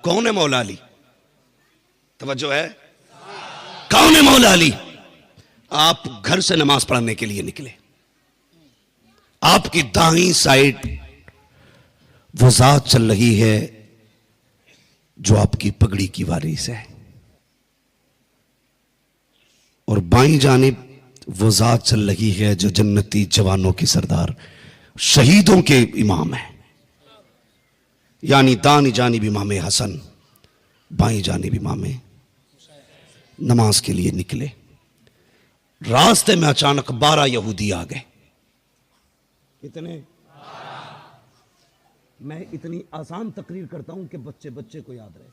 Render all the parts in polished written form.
कौन है मौला अली? तवज्जो है? कौन है मौला अली? आप घर से नमाज पढ़ने के लिए निकले, आपकी दाहिनी साइड वो जात चल रही है जो आपकी पगड़ी की वारिस है, और बाईं जानिब वो जात चल रही है जो जन्नती जवानों की सरदार, शहीदों के इमाम है, यानी दानी जानिब इमाम हसन, बाईं जानिब इमाम। नमाज के लिए निकले, रास्ते में अचानक 12 यहूदी आ गए। कितने? मैं इतनी आसान तकरीर करता हूं कि बच्चे बच्चे को याद रहे।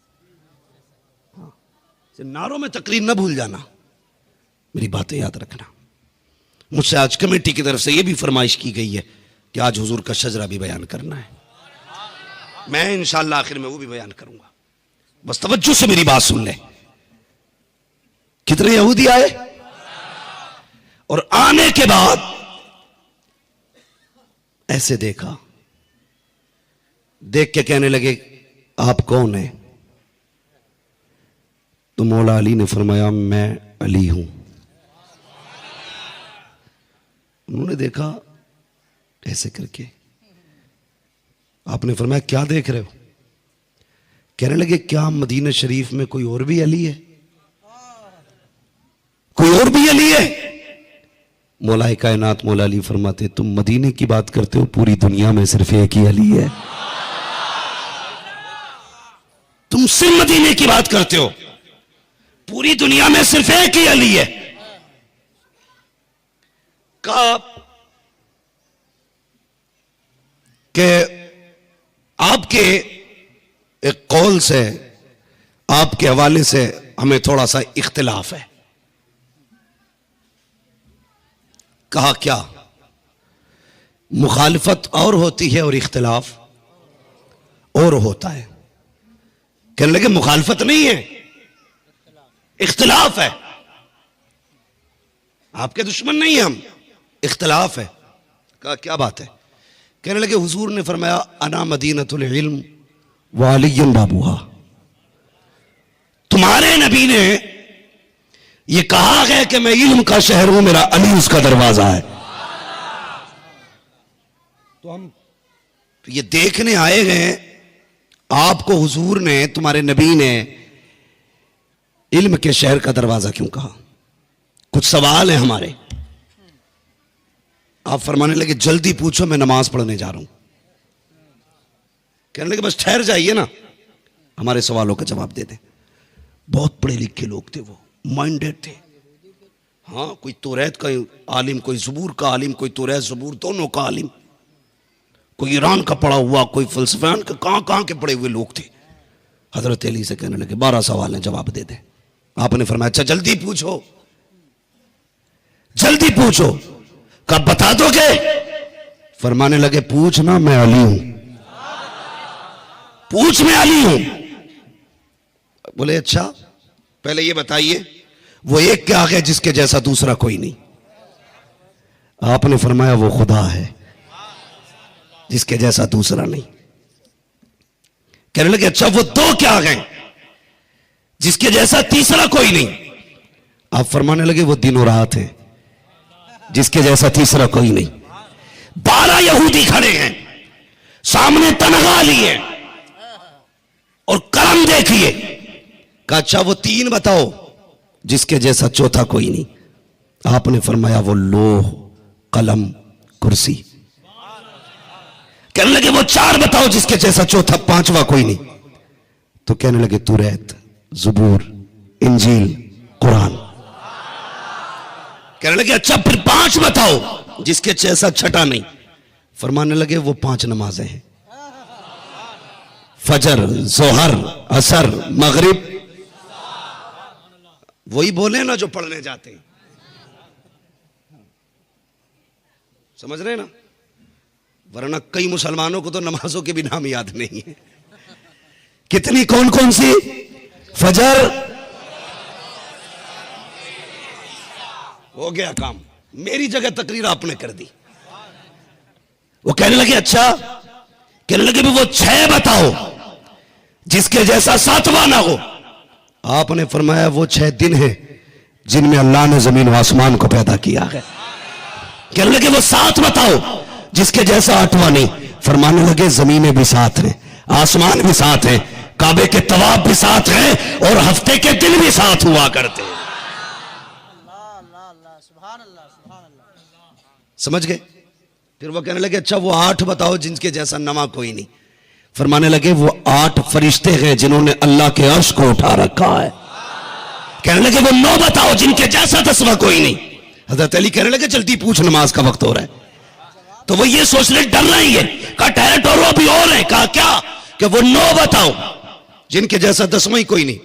हाँ, नारों में तकरीर न भूल जाना, मेरी बातें याद रखना। मुझसे आज कमेटी की तरफ से यह भी फरमाइश की गई है कि आज हुजूर का शजरा भी बयान करना है। मैं इंशाअल्लाह आखिर में वो भी बयान करूंगा, बस तवज्जो से मेरी बात सुन ले। कितने यहूदी आए, और आने के बाद ऐसे देखा, देख के कहने लगे आप कौन हैं? तो मौला अली ने फरमाया मैं अली हूं। उन्होंने देखा ऐसे करके, आपने फरमाया क्या देख रहे हो? कहने लगे क्या मदीना शरीफ में कोई और भी अली है? कोई और भी अली है? मौलाए कायनात मौला अली फरमाते तुम मदीने की बात करते हो, पूरी दुनिया में सिर्फ एक ही अली है। तुम सिर्फ मदीने की बात करते हो, पूरी दुनिया में सिर्फ एक ही अली है। कहा कि आपके एक कौल से, आपके हवाले से हमें थोड़ा सा इख्तिलाफ है। कहा क्या? मुखालिफत और होती है और इख्तिलाफ और होता है। कहने लगे मुखालिफत नहीं है, इख्तिलाफ है। आपके दुश्मन नहीं है हम, इख्तिलाफ है। कहा क्या बात है? कहने लगे हुजूर ने फरमाया अना मदीनतुल इल्म व अलिय्युन बाबूहा। तुम्हारे नबी ने ये कहा है कि मैं इल्म का शहर हूं, मेरा अली उसका दरवाजा है। तो हम तो ये देखने आए हैं आपको हुजूर ने, तुम्हारे नबी ने इल्म के शहर का दरवाजा क्यों कहा? कुछ सवाल है हमारे। आप फरमाने लगे जल्दी पूछो, मैं नमाज पढ़ने जा रहा हूं। कहने लगे बस ठहर जाइए ना, हमारे सवालों का जवाब दे दें। बहुत पढ़े लिखे लोग थे वो, माइंडेड थे। हाँ, कोई तौरात का आलिम, कोई ज़बूर का आलिम, कोई तौरात ज़बूर दोनों का आलिम, कोई ईरान का पढ़ा हुआ, कोई फलसफान का, कहां के पढ़े हुए लोग थे। हजरत अली से कहने लगे 12 सवाल हैं, जवाब दे दे। आपने फरमाया अच्छा जल्दी पूछो, जल्दी पूछो। कब बता दोगे? फरमाने लगे पूछ ना, मैं अली हूं, पूछ मैं अली हूं। बोले अच्छा पहले ये बताइए वो एक क्या है जिसके जैसा दूसरा कोई नहीं? आपने फरमाया वो खुदा है जिसके जैसा दूसरा नहीं। कहने लगे अच्छा वो दो क्या है जिसके जैसा तीसरा कोई नहीं? आप फरमाने लगे वो दिन और रात है जिसके जैसा तीसरा कोई नहीं। 12 यहूदी खड़े हैं सामने, तनख्वाह लिए और कलम देखिए। कहा अच्छा वो 3 बताओ जिसके जैसा चौथा कोई नहीं? आपने फरमाया वो लोह, कलम, कुर्सी। कहने लगे वो 4 बताओ जिसके जैसा चौथा, 5वां कोई नहीं? तो कहने लगे तौरात, ज़बूर, इंजील, कुरान। कहने लगे अच्छा फिर 5 बताओ जिसके जैसा छठा नहीं? फरमाने लगे वो 5 नमाजें हैं, फजर, जोहर, असर, मगरिब। वही बोले ना जो पढ़ने जाते हैं, समझ रहे ना? वरना कई मुसलमानों को तो नमाजों के भी नाम याद नहीं है। कितनी, कौन कौन सी? फजर, हो गया काम। मेरी जगह तकरीर आपने कर दी। वो कहने लगे अच्छा, कहने लगे भी वो 6 बताओ जिसके जैसा सातवां ना हो। आपने फरमाया वो 6 दिन है जिनमें अल्लाह ने जमीन और आसमान को पैदा किया है। कहने लगे वो 7 बताओ जिसके जैसा 8वां नहीं। फरमाने लगे जमीनें भी 7 हैं, आसमान भी 7 हैं, काबे के तवाफ भी 7 हैं और हफ्ते के दिन भी 7 हुआ करते हैं। समझ गए? फिर वो कहने लगे अच्छा वो 8 बताओ जिनके जैसा नवा कोई नहीं। फरमाने लगे वो 8 फरिश्ते हैं जिन्होंने अल्लाह के अर्श को उठा रखा है। कहने लगे वो 9 बताओ जिनके जैसा 10वां कोई नहीं। हजरत अली कहने लगे जल्दी पूछ, नमाज का वक्त हो रहा है। तो वो ये सोच रहे डर रही है। कहा ठहरे और अभी और है। कहा क्या? कि वो 9 बताओ जिनके जैसा 10वां ही कोई नहीं।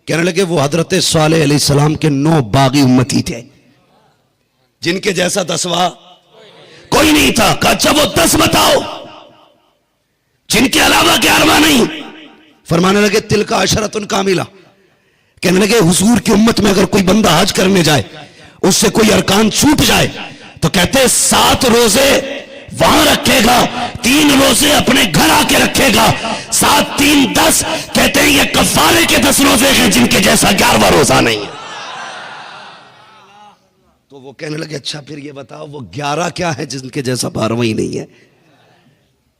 कहने लगे वो हजरत सालेह अलैहिस्सलाम के 9 बागी उम्मती थे जिनके जैसा 10वां कोई नहीं था। कहा अच्छा वो 10 बताओ जिनके अलावा 11वां नहीं। फरमाने लगे तिलका अशरतुन कामिला। कहने लगे हुजूर की उम्मत में अगर कोई बंदा हज करने जाए उससे कोई अरकान छूट जाए तो कहते 7 रोजे वहां रखेगा, 3 रोजे अपने घर आके रखेगा, 7 3 10। कहते हैं ये कफारे के 10 रोजे हैं जिनके जैसा 11वां रोजा नहीं है। तो वो कहने लगे अच्छा फिर ये बताओ वो 11 क्या है जिनके जैसा 12वां ही नहीं है।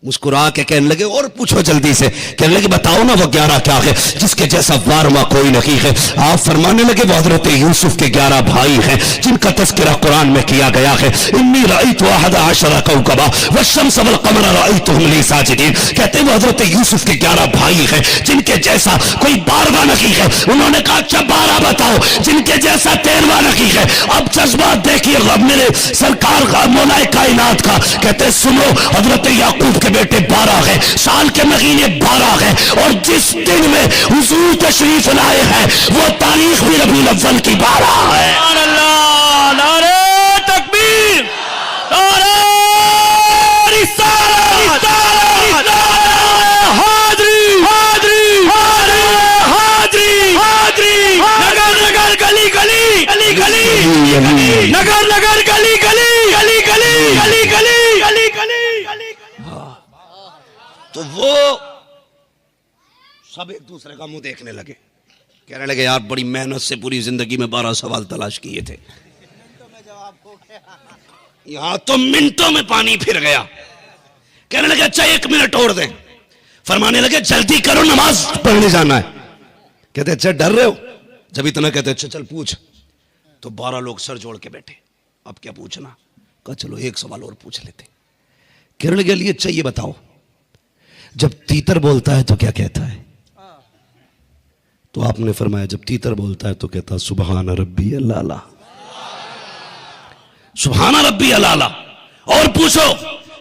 मुस्कुरा के कहने लगे और पूछो जल्दी से। कहने लगे बताओ ना वो 11 क्या है जिसके जैसा 12वां कोई नहीं है। आप फरमाने लगे वो हजरत यूसुफ के 11 भाई हैं जिनका तस्करा कुरान में किया गया है। इन्नी रअयतु अहदा अशरा कौकबा वश्शम्स वल क़मर रअयतुहुम ली साजिदीन। कहते हैं वो हजरत यूसुफ के 11 भाई हैं जिनके जैसा कोई 12वां नहीं है। उन्होंने कहा अच्छा 12 बताओ जिनके जैसा 13वां नहीं है। अब जज्बात देखिए मेरे सरकार का मौलाए कायनात का। कहते सुनो हजरत याकूब के बेटे 12 है, साल के महीने 12 है और जिस दिन में हुजूर तशरीफ लाए हैं वो तारीख भी रबीउल अव्वल की 12 है। अल्लाह नारे तकबीर, नारे रिसालत, हाज़री हाज़री हाज़री हाज़री, नगर नगर गली गली गली गली, नगर नगर गली गली गली गली गली गली गली गली। तो वो सब एक दूसरे का मुंह देखने लगे। कहने लगे यार बड़ी मेहनत से पूरी जिंदगी में 12 सवाल तलाश किए थे, यहां तो मिनटों में पानी फिर गया। कहने लगे अच्छा 1 मिनट और दें। फरमाने लगे जल्दी करो नमाज पढ़ने जाना है। कहते अच्छा डर रहे हो? जब इतना कहते अच्छा चल पूछ। तो 12 लोग सर जोड़ के बैठे, अब क्या पूछना? कहा चलो 1 सवाल और पूछ लेते। कहने लगे लिए अच्छा ये बताओ जब तीतर बोलता है तो क्या कहता है? तो आपने फरमाया जब तीतर बोलता है तो कहता सुबहान रब्बी अल-आला, सुबहान रब्बी अल-आला। और पूछो।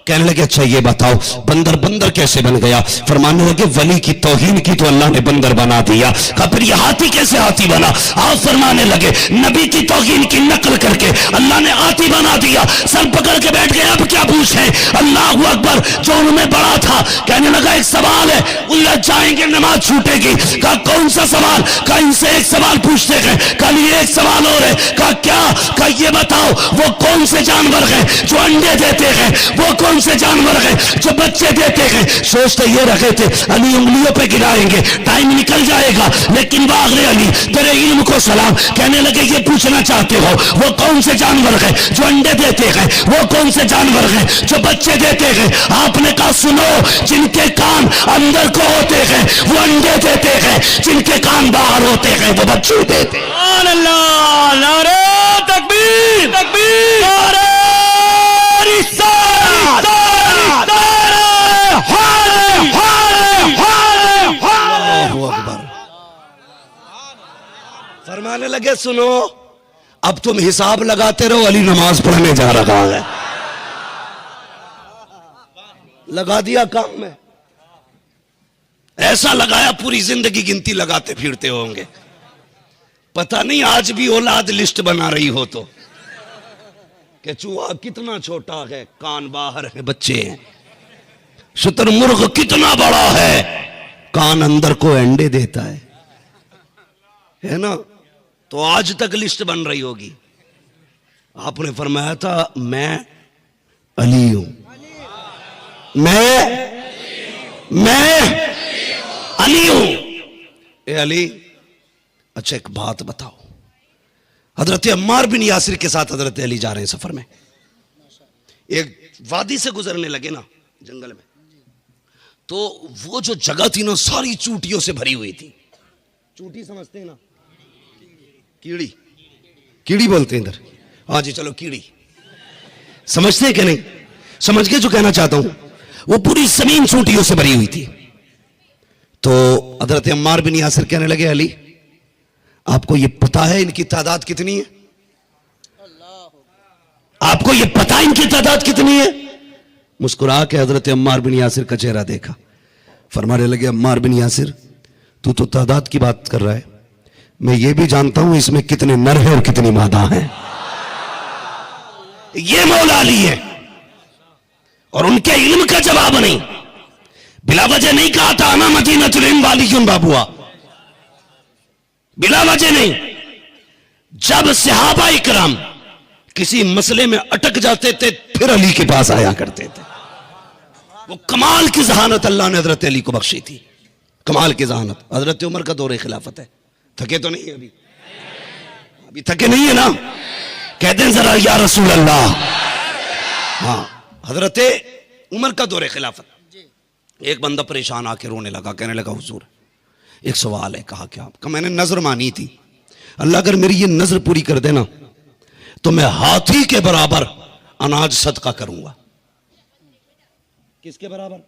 कहने लगे अच्छा ये बताओ बंदर बंदर कैसे बन गया? फरमाने लगे वली की तौहीन की तो अल्लाह ने बंदर बना दिया। कहा फिर ये हाथी कैसे हाथी बना? आप फरमाने लगे नबी की तौहीन की नकल करके अल्लाह ने हाथी बना दिया। सर पकड़ के बैठ गए अब क्या पूछे? अल्लाहू अकबर। जो उनमें बड़ा था कहने लगा एक सवाल है, उलझ जाएंगे नमाज छूटेगी। कहा कौन सा सवाल? कहा इनसे एक सवाल पूछते हैं। कल ये एक सवाल और है। कहा क्या? कहा ये बताओ वो कौन से जानवर हैं जो अंडे देते हैं? वो कौन से जानवर हैं जो बच्चे देते हैं? सोचते ये रखे थे अली उंगलियों पे गिराएंगे टाइम निकल जाएगा, लेकिन वागरे अली तेरे इल्म को सलाम। कहने लगे ये पूछना चाहते हो वो कौन से जानवर हैं जो अंडे देते हैं? वो कौन से जानवर हैं जो बच्चे देते हैं? आपने कहा सुनो जिनके कान अंदर को होते हैं वो अंडे देते हैं, जिनके कान बाहर होते हैं वो बच्चे देते हैं। अल्लाह नारे तकबीर तकबीर, नारे रिसालत, अल्लाहू अकबर। फरमाने लगे सुनो अब तुम हिसाब लगाते रहो, अली नमाज पढ़ने जा रहा है। लगा दिया काम में, ऐसा लगाया पूरी जिंदगी गिनती लगाते फिरते होंगे। पता नहीं आज भी औलाद लिस्ट बना रही हो तो कि चूहा कितना छोटा है कान बाहर है बच्चे हैं, शुतुरमुर्ग कितना बड़ा है कान अंदर को अंडे देता है ना? तो आज तक लिस्ट बन रही होगी। आपने फरमाया था मैं अली हूं, मैं अली हूं। ए अली, अच्छा एक बात बताओ, हजरत अम्मार बिन यासिर के साथ हजरत अली जा रहे हैं सफर में, एक वादी से गुजरने लगे ना जंगल में, तो वो जो जगह थी ना सारी चूटियों से भरी हुई थी। चूटी समझते हैं ना, कीड़ी, कीड़ी बोलते हैं इधर, हाँ जी चलो कीड़ी, समझते हैं कि नहीं? समझ के जो कहना चाहता हूं, वो पूरी जमीन चूटियों से भरी हुई थी। तो हजरत अम्मार बिन यासिर कहने लगे, अली आपको ये पता है इनकी तादाद कितनी है? आपको ये पता है इनकी तादाद कितनी है? मुस्कुरा के हजरत अम्मार बिन यासिर का चेहरा देखा, फरमाने लगे, अम्मार बिन यासिर तू तो तादाद की बात कर रहा है, मैं ये भी जानता हूं इसमें कितने नर हैं और कितनी मादा हैं। ये मौला अली है और उनके इल्म का जवाब नहीं, बिला वजह नहीं कहा था अना मदीनतुल इल्म वाली क्यों बाबुआ, बिला वजह नहीं। जब सहाबा इकराम किसी मसले में अटक जाते थे फिर अली के पास आया करते थे। वो कमाल की जहानत अल्लाह ने हजरत अली को बख्शी थी, कमाल की जहानत। हजरत उमर का दौरे खिलाफत है, थके तो नहीं है अभी, अभी थके नहीं है ना? कहते हैं जरा या रसूल अल्लाह। हाँ, हजरत उमर का दौरे खिलाफत। एक बंदा परेशान आके रोने लगा, कहने लगा हुजूर एक सवाल है। कहा क्या? कहा मैंने नजर मानी थी, अल्लाह अगर मेरी ये नजर पूरी कर देना तो मैं हाथी के बराबर अनाज सदका करूंगा। किसके बराबर?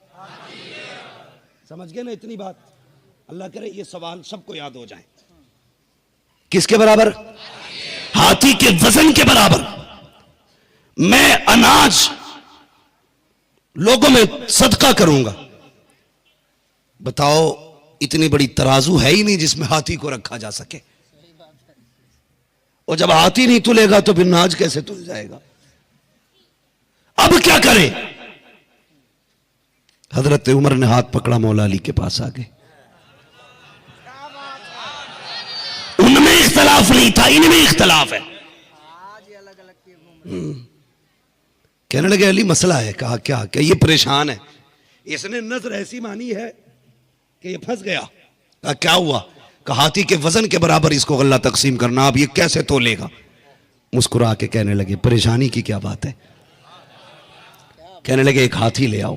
समझ गए ना इतनी बात? अल्लाह करे ये सवाल सबको याद हो जाए। किसके बराबर? हाथी के वजन के बराबर मैं अनाज लोगों में सदका करूंगा। बताओ इतनी बड़ी तराजू है ही नहीं जिसमें हाथी को रखा जा सके, और जब हाथी नहीं तुलेगा तो फिर नाज कैसे तुल जाएगा? अब क्या करें? हजरत उमर ने हाथ पकड़ा, मौला अली के पास आ गए। उनमें इख्तलाफ नहीं था, इनमें इख्तलाफ है। कहने लगे अली मसला है। कहा क्या? क्या ये परेशान है, इसने नजर ऐसी मानी है कि ये फंस गया। कहा क्या हुआ? कहा हाथी के वजन के बराबर इसको गल्ला तकसीम करना, अब ये कैसे तोलेगा? मुस्कुरा के कहने लगे परेशानी की क्या बात है? कहने लगे एक हाथी ले आओ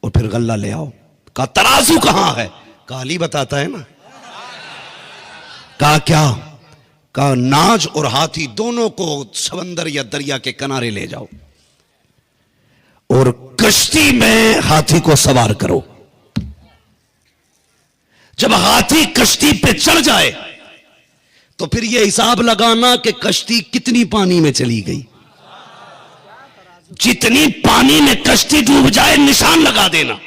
और फिर गल्ला ले आओ। कहा तराजू कहां है? कहा अली बताता है ना। कहा क्या? कहा नाज और हाथी दोनों को समंदर या दरिया के किनारे ले जाओ और कश्ती में हाथी को सवार करो। जब हाथी कश्ती पे चढ़ जाए तो फिर यह हिसाब लगाना कि कश्ती कितनी पानी में चली गई। जितनी पानी में कश्ती डूब जाए निशान लगा देना,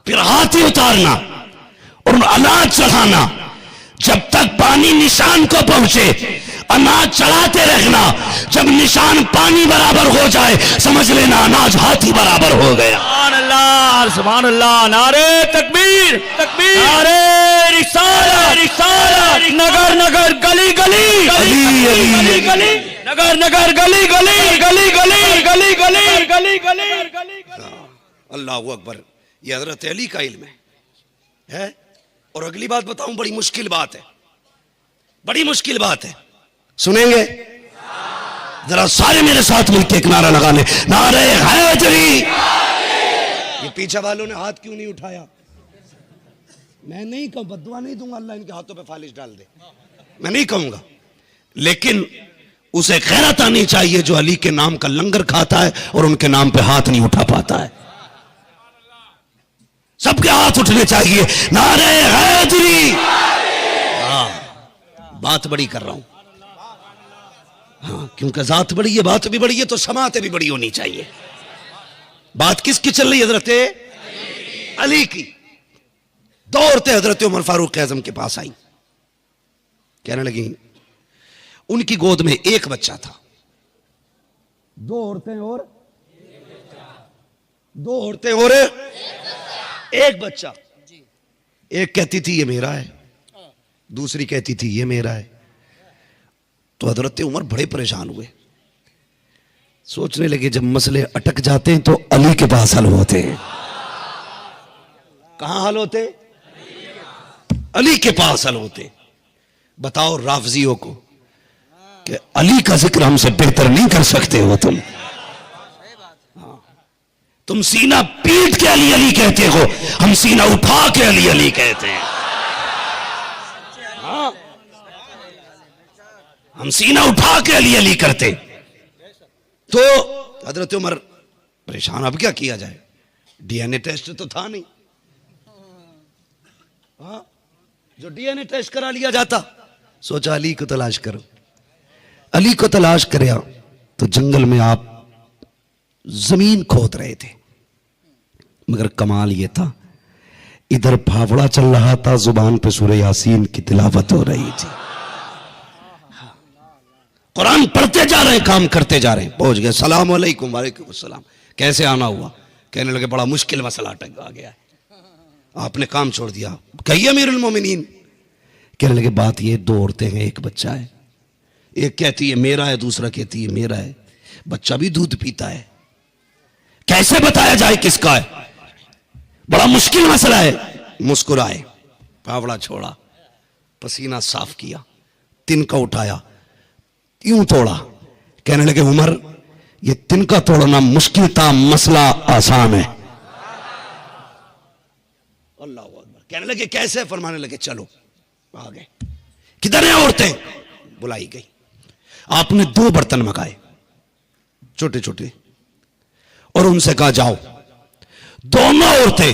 फिर हाथी उतारना और अनाज चढ़ाना। जब तक पानी निशान को पहुंचे अनाज चढ़ाते रहना। जब निशान पानी बराबर हो जाए समझ लेना अनाज हाथी बराबर हो गया। सुभान अल्लाह, नारे तकबीर तकबीर, नारे रिसालत रिसालत, नगर नगर गली गली गली गली, नगर नगर गली गली गली गली गली गली गली गली गली। अल्लाह अकबर। ये हजरत अली का इल्म है। और अगली बात बताऊं, बड़ी मुश्किल बात है, बड़ी मुश्किल बात है, सुनेंगे? जरा सारे मेरे साथ मिलकर एक नारा लगा ले, नारे हैदरी। ये पीछे वालों ने हाथ क्यों नहीं उठाया? मैं नहीं कहूं, बद्दुआ नहीं दूंगा अल्लाह इनके हाथों पे फालिश डाल दे, मैं नहीं कहूंगा, लेकिन उसे गैरत आनी चाहिए जो अली के नाम का लंगर खाता है और उनके नाम पे हाथ नहीं उठा पाता है। सबके हाथ उठने चाहिए, नारे हैदरी। हाँ, बात बड़ी कर रहा हूं, हाँ, क्योंकि जात बड़ी है, बात भी बड़ी है, तो समातें भी बड़ी होनी चाहिए। बात किसकी चल रही है? हजरत अली की। दो औरतें हजरत उमर फारूक आजम के पास आई, कहने लगी उनकी गोद में एक बच्चा था। दो औरतें और एक बच्चा। एक कहती थी ये मेरा है, दूसरी कहती थी ये मेरा है। तो हजरत उमर बड़े परेशान हुए, सोचने लगे जब मसले अटक जाते हैं तो अली के पास हल होते हैं। कहां हल होते? अली के पास हल होते। बताओ राफजियों को कि अली का जिक्र हमसे बेहतर नहीं कर सकते हो तुम। तुम सीना पीट के अली अली कहते हो, हम सीना उठा के अली अली कहते हैं। हाँ, हम सीना उठा के अली अली करते। तो हजरत उमर परेशान, अब क्या किया जाए? डीएनए टेस्ट तो था नहीं। हाँ, जो डीएनए टेस्ट करा लिया जाता। सोचा अली को तलाश करो। अली को तलाश कर तो जंगल में आप जमीन खोद रहे थे, मगर कमाल यह था इधर फावड़ा चल रहा था, जुबान पे सूरह यासीन की तिलावत हो रही थी। कुरान पढ़ते जा रहे हैं, काम करते जा रहे हैं। पहुंच गए, सलाम अलैकुम। वालेकुम सलाम। कैसे आना हुआ? कहने लगे बड़ा मुश्किल मसला अटक आ गया है, आपने काम छोड़ दिया। कहिए अमीरुल मोमिनीन। कहने लगे बात ये, दो औरतें हैं, एक बच्चा है। एक कहती है मेरा है, दूसरा कहती है मेरा है। बच्चा भी दूध पीता है, कैसे बताया जाए किसका है? बड़ा मुश्किल मसला है। मुस्कुराए, फावड़ा छोड़ा, पसीना साफ किया, तिनका उठाया, यूं तोड़ा। कहने लगे उमर ये तिनका तोड़ना मुश्किल था, मसला आसान है। अल्लाह अकबर। कहने लगे कैसे? फरमाने लगे चलो। आ गए। किधर हैं औरतें? बुलाई गई। आपने 2 बर्तन मंगाए छोटे छोटे और उनसे कहा जाओ दोनों औरतें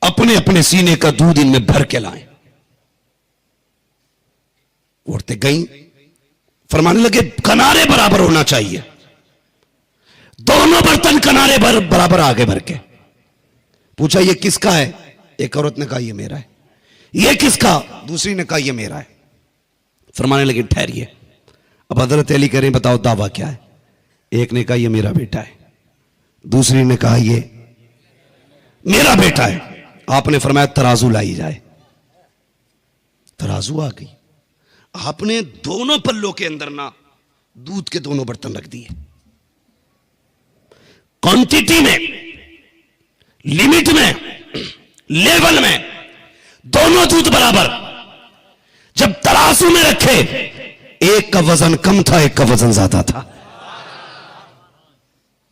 अपने अपने सीने का दूध इनमें भर के लाएं। औरतें गईं, फरमाने लगे किनारे बराबर होना चाहिए। दोनों बर्तन किनारे बराबर आगे भर के। पूछा ये किसका है? एक औरत ने कहा ये मेरा है। ये किसका? दूसरी ने कहा ये मेरा है। फरमाने लगे ठहरिए, अब हजरत अली करें बताओ दावा क्या है? एक ने कहा ये मेरा बेटा है, दूसरी ने कहा ये मेरा बेटा है। आपने फरमाया तराजू लाई जाए। तराजू आ गई। आपने दोनों पल्लों के अंदर ना दूध के दोनों बर्तन रख दिए, क्वांटिटी में, लिमिट में, लेवल में, दोनों दूध बराबर। जब तराजू में रखे, एक का वजन कम था, एक का वजन ज्यादा था।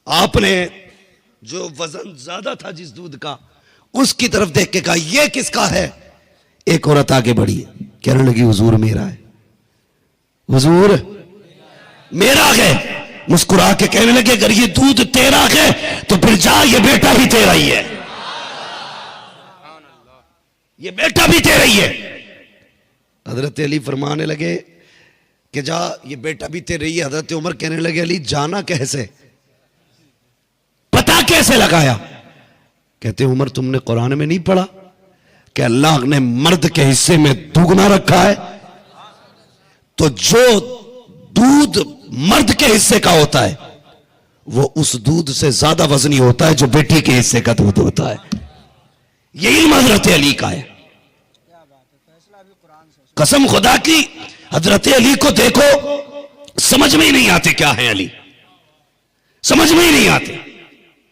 आपने जो वजन ज्यादा था जिस दूध का, उसकी तरफ देख के कहा यह किसका है? एक औरत आगे बढ़ी, कहने लगी हुजूर मेरा है, हुजूर मेरा है। मुस्कुरा के कहने लगे अगर ये दूध तेरा है तो फिर जा, ये बेटा भी तेरा ही है, ये बेटा भी तेरा ही है। हजरत अली फरमाने लगे कि जा ये बेटा भी तेरा ही है। हजरत उमर कहने लगे अली जाना कैसे, पता कैसे लगाया? कहते उमर तुमने कुरान में नहीं पढ़ा कि अल्लाह ने मर्द के हिस्से में दुगना रखा है? तो जो दूध मर्द के हिस्से का होता है वो उस दूध से ज्यादा वजनी होता है जो बेटी के हिस्से का दूध होता है। यही हजरत अली का है। कसम खुदा की, हजरत अली को देखो, समझ में ही नहीं आते क्या है अली, समझ में ही नहीं आते।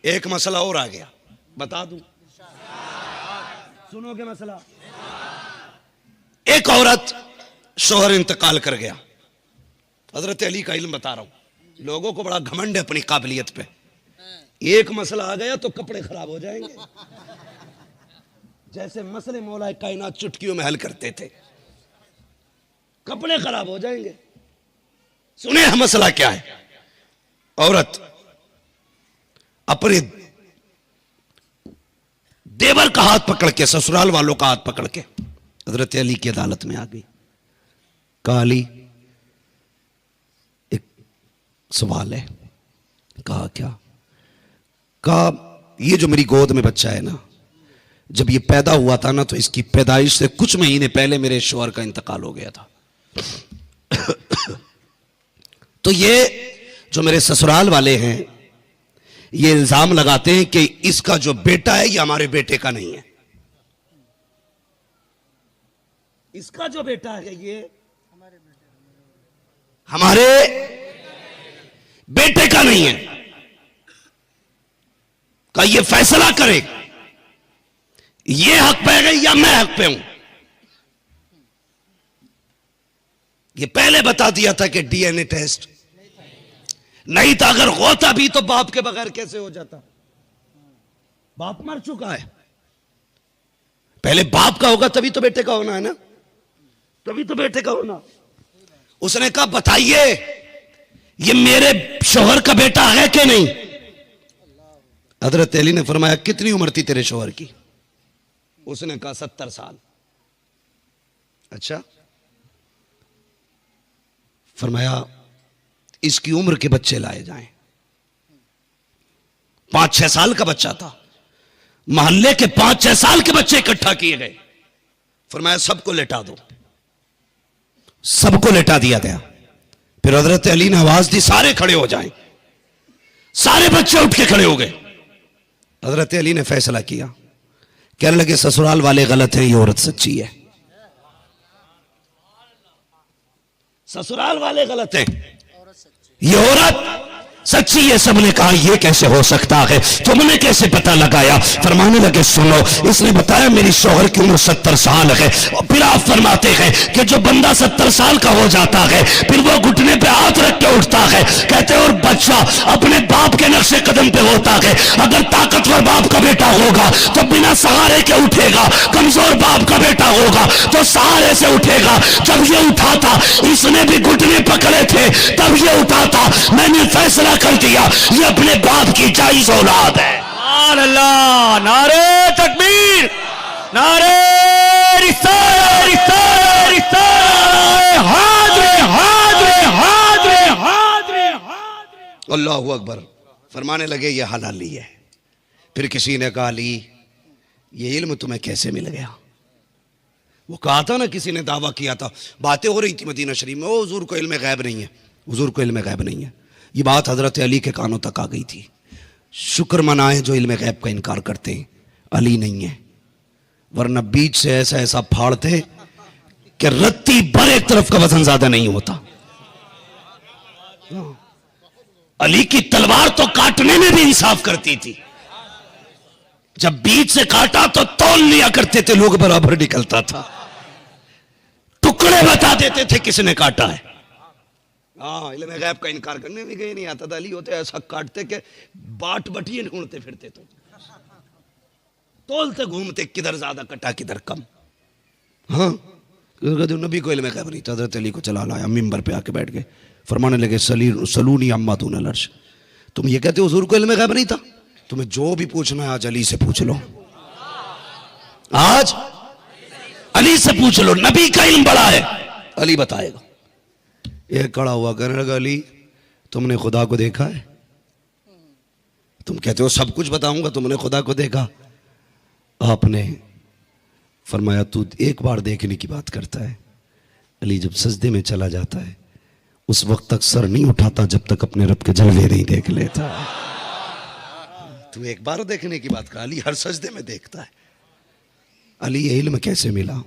एक मसला और आ गया, बता दूं, सुनोगे मसला? एक औरत, शोहर इंतकाल कर गया। हजरत अली का इल्म बता रहा हूं, लोगों को बड़ा घमंड है अपनी काबिलियत पे। एक मसला आ गया तो कपड़े खराब हो जाएंगे, जैसे मसले मौला कायनात चुटकियों में हल करते थे, कपड़े खराब हो जाएंगे। सुने मसला क्या है? औरत अपने देवर का हाथ पकड़ के, ससुराल वालों का हाथ पकड़ के हजरत अली की अदालत में आ गई। कहा अली एक सवाल है। कहा क्या? कहा ये जो मेरी गोद में बच्चा है ना, जब ये पैदा हुआ था ना तो इसकी पैदाइश से कुछ महीने पहले मेरे शौहर का इंतकाल हो गया था। तो ये जो मेरे ससुराल वाले हैं ये इल्जाम लगाते हैं कि इसका जो बेटा है ये हमारे बेटे का नहीं है, इसका जो बेटा है ये हमारे बेटे का नहीं है। का ये फैसला करे, ये हक पे गई या मैं हक पे हूं? ये पहले बता दिया था कि डीएनए टेस्ट नहीं था। अगर होता भी तो बाप के बगैर कैसे हो जाता? बाप मर चुका है, पहले बाप का होगा तभी तो बेटे का होना है ना, तभी तो बेटे का होना। उसने कहा बताइए ये मेरे शोहर का बेटा है कि नहीं? हजरत अली ने फरमाया कितनी उम्र थी तेरे शोहर की? उसने कहा 70 साल। अच्छा, फरमाया इसकी उम्र के बच्चे लाए जाएं। 5-6 साल का बच्चा था, मोहल्ले के 5-6 साल के बच्चे इकट्ठा किए गए। फरमाया सबको लेटा दो। सबको लेटा दिया गया। फिर हजरत अली ने आवाज दी सारे खड़े हो जाएं। सारे बच्चे उठ के खड़े हो गए। हजरत अली ने फैसला किया, कहने लगे ससुराल वाले गलत हैं, ये औरत सच्ची है। ससुराल वाले गलत हैं, ये औरत सच्ची है। सबने कहा ये कैसे हो सकता है, तुमने कैसे पता लगाया? फरमाने लगे सुनो, इसने बताया मेरी शौहर की उम्र 70 साल है। और फिर आप फरमाते हैं कि जो बंदा 70 साल का हो जाता है फिर वो घुटने पे हाथ रख के उठता है। कहते और बच्चा अपने बाप के नक्शे कदम पे होता है। अगर ताकतवर बाप का बेटा होगा तो बिना सहारे के उठेगा, कमजोर बाप का बेटा होगा तो सहारे से उठेगा। जब ये उठा था इसने भी घुटने पकड़े थे, तब ये उठा था। मैंने फैसला कर दिया ये अपने बाप की जायज औलाद है। अल्लाह, नारे तकबीर, नारे रिसालत, रिसालत, रिसालत, हाज़िर, हाज़िर, हाज़िर, हाज़िर, हाज़िर। अल्लाहु अकबर। फरमाने लगे ये हलाली है। फिर किसी ने कहा अली ये इल्म तुम्हें कैसे मिल गया? वो कहा था ना, किसी ने दावा किया था, बातें हो रही थी मदीना शरीफ में, ओ हुजूर को इल्म गैब नहीं है, हुजूर को इल्म गैब नहीं है। ये बात हजरत अली के कानों तक आ गई थी। शुक्र मनाए जो इल्म गैब का इनकार करते हैं, अली नहीं है, वरना बीच से ऐसा ऐसा फाड़ते कि रत्ती भर एक तरफ का वजन ज्यादा नहीं होता। अली की तलवार तो काटने में भी इंसाफ करती थी। जब बीच से काटा तो तौल लिया करते थे लोग, बराबर निकलता था। टुकड़े बता देते थे किसने काटा है। हाँ, इल्म गैब का इनकार करने भी गए नहीं आता था। अली होते ऐसा काटते कि बाट बटिए ढूंढते फिरते, तो तोलते घूमते किधर ज्यादा कटा किधर कम। हाँ, नबी को इल्म गैब नहीं था। हज़रत अली को चला लाया, मिंबर पे आके बैठ गए, फरमाने लगे सलूनी अम्मा दून अर्श। तुम ये कहते हो हुजूर को इल्म गैब नहीं था? तुम्हें जो भी पूछना है आज अली से पूछ लो, आज अली से पूछ लो। नबी का इल्म बड़ा है, अली बताएगा। एक खड़ा हुआ कहने लगा अली तुमने खुदा को देखा है? तुम कहते हो सब कुछ बताऊंगा, तुमने खुदा को देखा? आपने फरमाया तू एक बार देखने की बात करता है। अली जब सजदे में चला जाता है उस वक्त तक सर नहीं उठाता जब तक अपने रब के जलवे नहीं देख लेता। तू एक बार देखने की बात कर, अली हर सजदे में देखता है। अली ये इल्म कैसे मिला?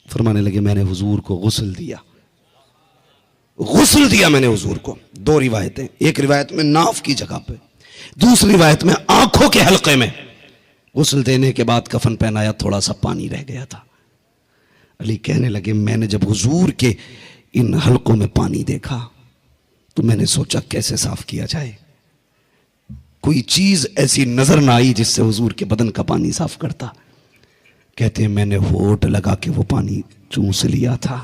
फरमाने लगे मैंने हुजूर को गुस्ल दिया, गुस्ल दिया मैंने हुजूर को। 2 रिवायतें, एक रिवायत में नाफ की जगह पे, दूसरी रिवायत में आंखों के हल्के में। गुस्ल देने के बाद कफन पहनाया, थोड़ा सा पानी रह गया था। अली कहने लगे मैंने जब हुजूर के इन हल्कों में पानी देखा तो मैंने सोचा कैसे साफ किया जाए। कोई चीज ऐसी नजर ना आई जिससे हुजूर के बदन का पानी साफ करता। कहते हैं मैंने होठ लगा के वो पानी चूस लिया था।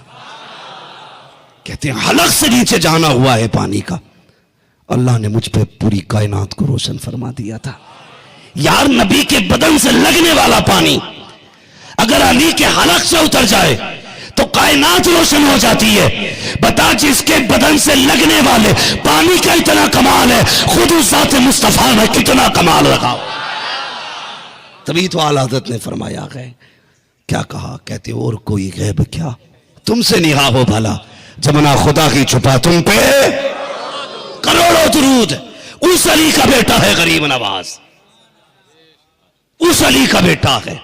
कहते हैं हलक से नीचे जाना हुआ है पानी का। अल्लाह ने मुझ पे पूरी कायनात को रोशन फरमा दिया था। यार नबी के बदन से लगने वाला पानी अगर अली के हलक से उतर जाए तो कायनात रोशन हो जाती है। बता जिसके बदन से लगने वाले पानी का इतना कमाल है, खुद उस ज़ात मुस्तफा में कितना कमाल रखा। तभी तो आला हज़रत ने फरमाया है, क्या कहा? कहते और कोई गैब क्या तुमसे निहा हो भला, जमना खुदा की छुपा तुम पे करोड़ों दुरूद। उस अली का बेटा है गरीब नवाज, उस अली का बेटा है।